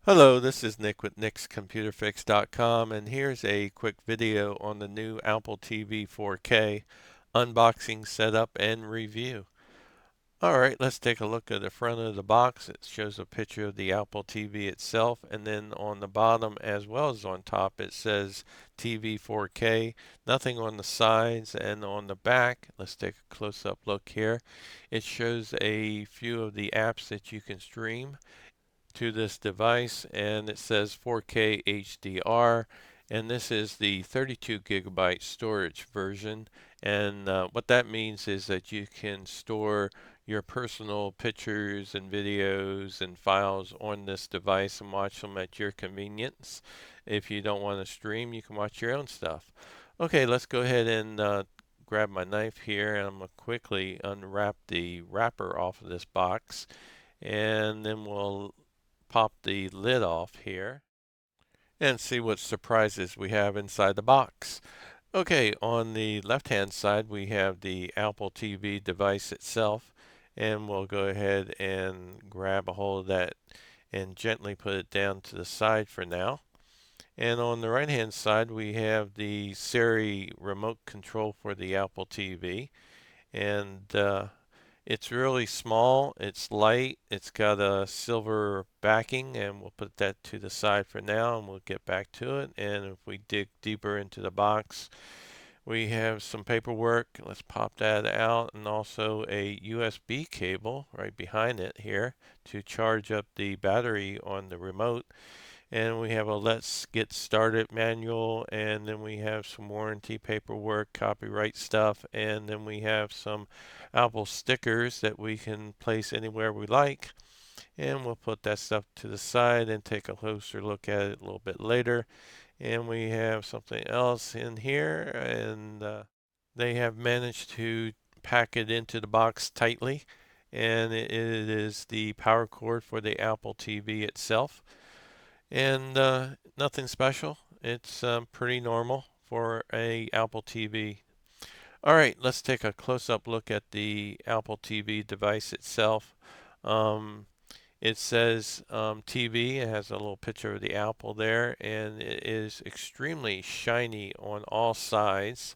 Hello, this is Nick with nickscomputerfix.com, and here's a quick video on the new Apple TV 4K unboxing, setup, and review. Alright, let's take a look at the front of the box. It shows a picture of the Apple TV itself, and then on the bottom as well as on top it says TV 4K. Nothing on the sides, and on the back, let's take a close-up look here. It shows a few of the apps that you can stream to this device, and it says 4K HDR, and this is the 32 gigabyte storage version. And what that means is that you can store your personal pictures and videos and files on this device and watch them at your convenience. If you don't want to stream, you can watch your own stuff. Okay, let's go ahead and grab my knife here, and I'm going to quickly unwrap the wrapper off of this box, and then we'll pop the lid off here and see what surprises we have inside the box. Okay, on the left-hand side we have the Apple TV device itself, and we'll go ahead and grab a hold of that and gently put it down to the side for now. And on the right-hand side we have the Siri remote control for the Apple TV, and it's really small, it's light, it's got a silver backing, and we'll put that to the side for now and we'll get back to it. And if we dig deeper into the box, we have some paperwork. Let's pop that out, and also a USB cable right behind it here to charge up the battery on the remote. And we have a let's get started manual, and then we have some warranty paperwork, copyright stuff, and then we have some Apple stickers that we can place anywhere we like. And we'll put that stuff to the side and take a closer look at it a little bit later. And we have something else in here, and they have managed to pack it into the box tightly, and it is the power cord for the Apple TV itself. And nothing special. It's pretty normal for a Apple TV. All right, let's take a close-up look at the Apple TV device itself. Um, it says TV. It has a little picture of the Apple there, and it is extremely shiny on all sides.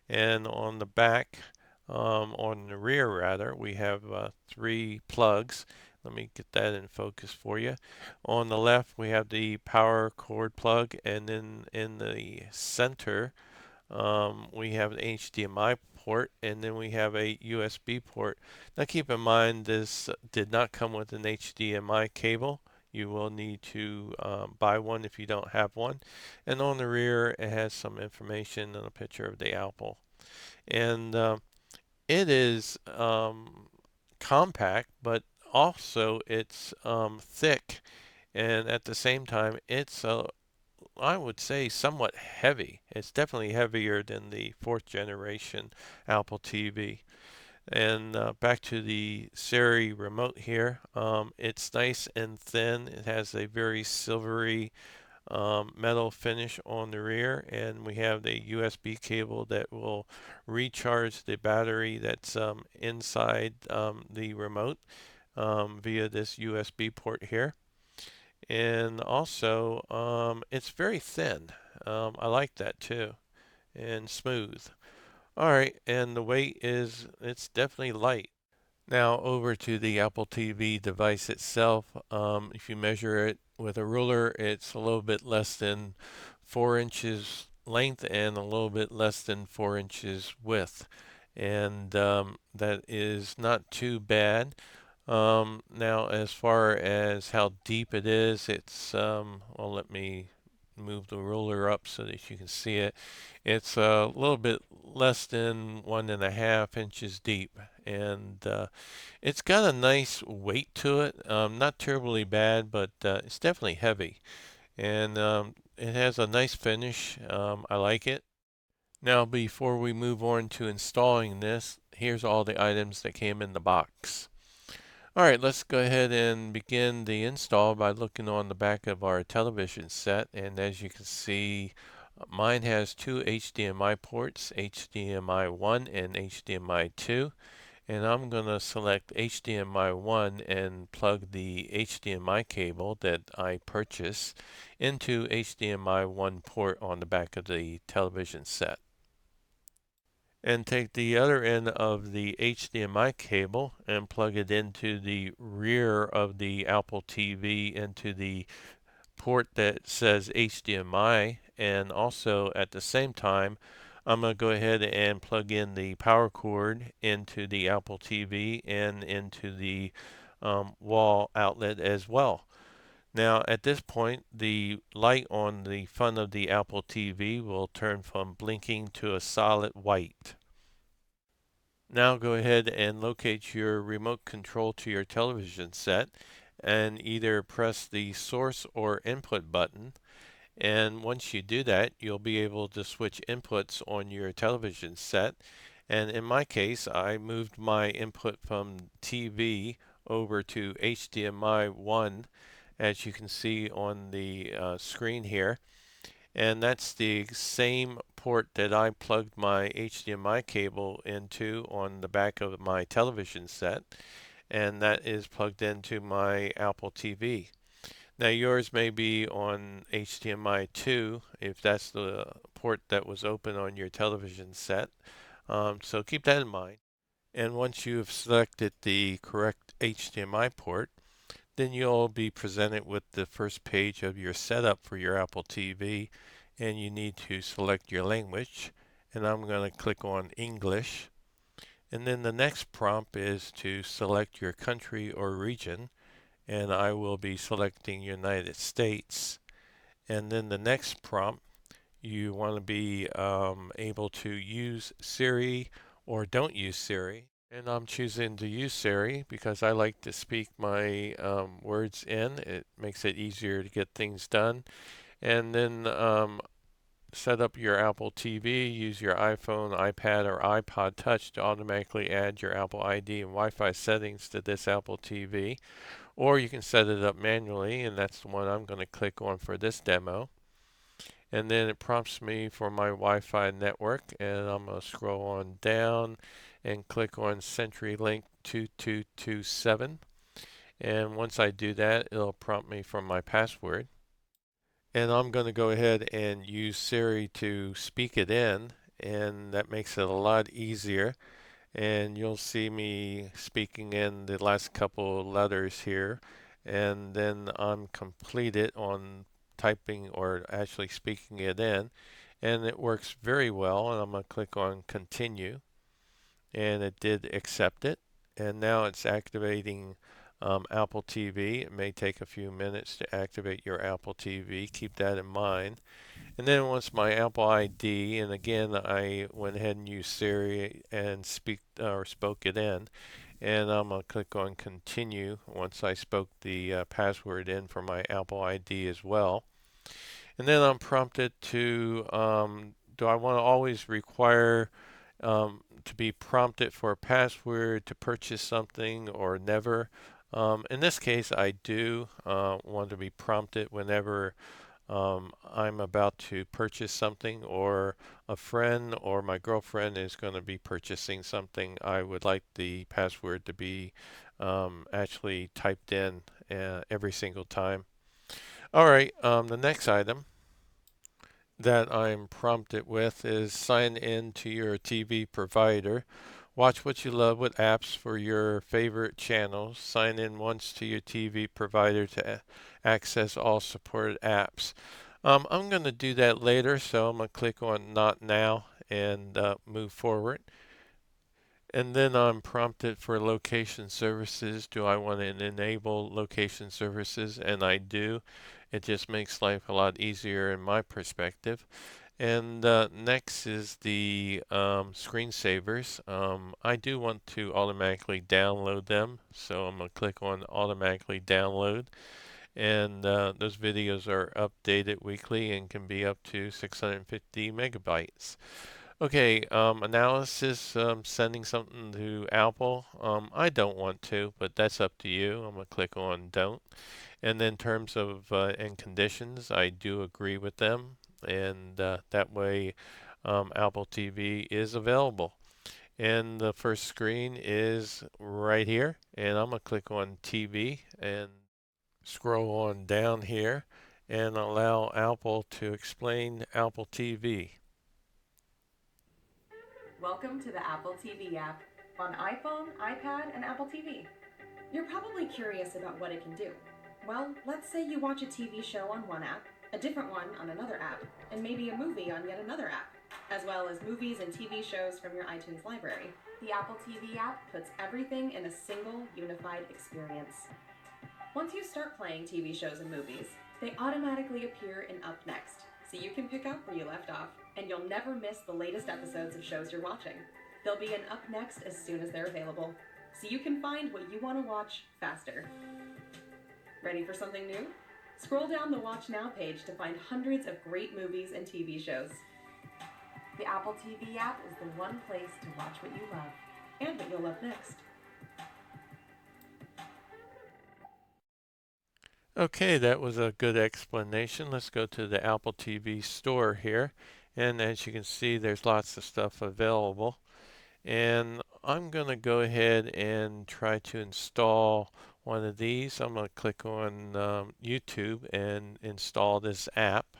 And on the back, on the rear rather, we have three plugs. Let me get that in focus for you. On the left, we have the power cord plug, and then in the center, we have an HDMI port, and then we have a USB port. Now keep in mind, this did not come with an HDMI cable. You will need to buy one if you don't have one. And on the rear, it has some information and a picture of the Apple. And it is compact, but also it's thick, and at the same time, it's I would say somewhat heavy. It's definitely heavier than the fourth generation Apple TV. And back to the Siri remote here. It's nice and thin. It has a very silvery metal finish on the rear, and we have the USB cable that will recharge the battery that's inside the remote via this USB port here. And also, it's very thin. I like that too, and smooth. All right, and the weight is, it's definitely light. Now over to the Apple TV device itself. If you measure it with a ruler, it's a little bit less than 4 inches length and a little bit less than 4 inches width. And that is not too bad. Now, as far as how deep it is, it's, well, let me move the ruler up so that you can see it. It's a little bit less than 1.5 inches deep, and it's got a nice weight to it. Not terribly bad, but it's definitely heavy, and it has a nice finish. I like it. Now, before we move on to installing this, here's all the items that came in the box. All right, let's go ahead and begin the install by looking on the back of our television set. And as you can see, mine has two HDMI ports, HDMI 1 and HDMI 2. And I'm going to select HDMI 1 and plug the HDMI cable that I purchased into HDMI 1 port on the back of the television set. And take the other end of the HDMI cable and plug it into the rear of the Apple TV into the port that says HDMI, and also at the same time I'm going to go ahead and plug in the power cord into the Apple TV and into the wall outlet as well. Now at this point the light on the front of the Apple TV will turn from blinking to a solid white. Now go ahead and locate your remote control to your television set and either press the source or input button. And once you do that, you'll be able to switch inputs on your television set. And in my case, I moved my input from TV over to HDMI 1, as you can see on the screen here. And that's the same port that I plugged my HDMI cable into on the back of my television set. And that is plugged into my Apple TV. Now yours may be on HDMI 2 if that's the port that was open on your television set. So keep that in mind. And once you've selected the correct HDMI port, then you'll be presented with the first page of your setup for your Apple TV, and you need to select your language. And I'm going to click on English. And then the next prompt is to select your country or region, and I will be selecting United States. And then the next prompt, you want to be able to use Siri or don't use Siri. And I'm choosing to use Siri because I like to speak my words in. It makes it easier to get things done. And then set up your Apple TV, use your iPhone, iPad, or iPod Touch to automatically add your Apple ID and Wi-Fi settings to this Apple TV. Or you can set it up manually, and that's the one I'm going to click on for this demo. And then it prompts me for my Wi-Fi network, and I'm going to scroll on down and click on CenturyLink 2227. And once I do that, it'll prompt me for my password. And I'm going to go ahead and use Siri to speak it in, and that makes it a lot easier. And you'll see me speaking in the last couple letters here, and then I'm completed on typing or actually speaking it in, and it works very well. And I'm going to click on continue, and it did accept it, and now it's activating Apple TV. It may take a few minutes to activate your Apple TV. Keep that in mind. And then once my Apple ID, and again I went ahead and used Siri and spoke it in, and I'm gonna click on continue once I spoke the password in for my Apple ID as well. And then I'm prompted to do I want to always require to be prompted for a password to purchase something or never? In this case, I do want to be prompted whenever I'm about to purchase something, or a friend or my girlfriend is going to be purchasing something. I would like the password to be actually typed in every single time. All right, the next item that I'm prompted with is sign in to your TV provider. Watch what you love with apps for your favorite channels. Sign in once to your TV provider to access all supported apps. I'm going to do that later, so I'm going to click on Not Now and move forward. And then I'm prompted for location services. Do I want to enable location services? And I do. It just makes life a lot easier in my perspective. And next is the screensavers. I do want to automatically download them, so I'm going to click on automatically download. And those videos are updated weekly and can be up to 650 megabytes. Okay, analysis, sending something to Apple. I don't want to, but that's up to you. I'm going to click on don't. And then terms of and conditions, I do agree with them. And that way, Apple TV is available. And the first screen is right here. And I'm going to click on TV and scroll on down here and allow Apple to explain Apple TV. Welcome to the Apple TV app on iPhone, iPad, and Apple TV. You're probably curious about what it can do. Well, let's say you watch a TV show on one app, a different one on another app, and maybe a movie on yet another app, as well as movies and TV shows from your iTunes library. The Apple TV app puts everything in a single, unified experience. Once you start playing TV shows and movies, they automatically appear in Up Next, so you can pick up where you left off, and you'll never miss the latest episodes of shows you're watching. They'll be in Up Next as soon as they're available, so you can find what you want to watch faster. Ready for something new? Scroll down the Watch Now page to find hundreds of great movies and TV shows. The Apple TV app is the one place to watch what you love, and what you'll love next. Okay, that was a good explanation. Let's go to the Apple TV store here. And as you can see, there's lots of stuff available. And I'm going to go ahead and try to install one of these. I'm going to click on YouTube and install this app.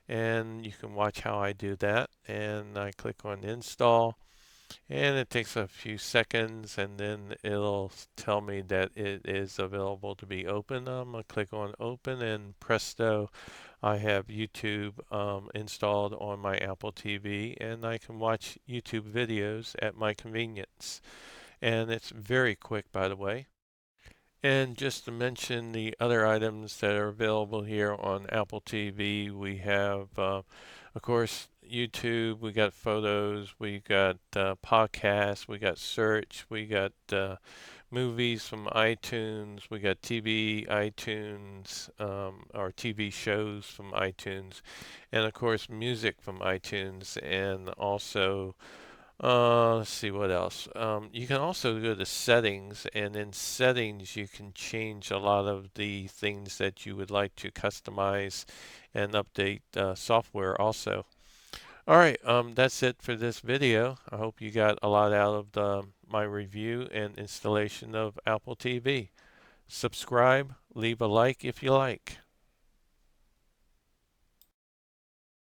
And you can watch how I do that. And I click on install. And it takes a few seconds and then it'll tell me that it is available to be opened. I'm going to click on open and presto, I have YouTube installed on my Apple TV and I can watch YouTube videos at my convenience. And it's very quick, by the way. And just to mention the other items that are available here on Apple TV, we have, of course, YouTube, we got photos, we got podcasts, we got search, we got movies from iTunes, we got TV, iTunes, or TV shows from iTunes, and of course, music from iTunes, and also let's see what else. You can also go to settings, and in settings, you can change a lot of the things that you would like to customize and update software also. All right, that's it for this video. I hope you got a lot out of my review and installation of Apple TV. Subscribe, leave a like if you like.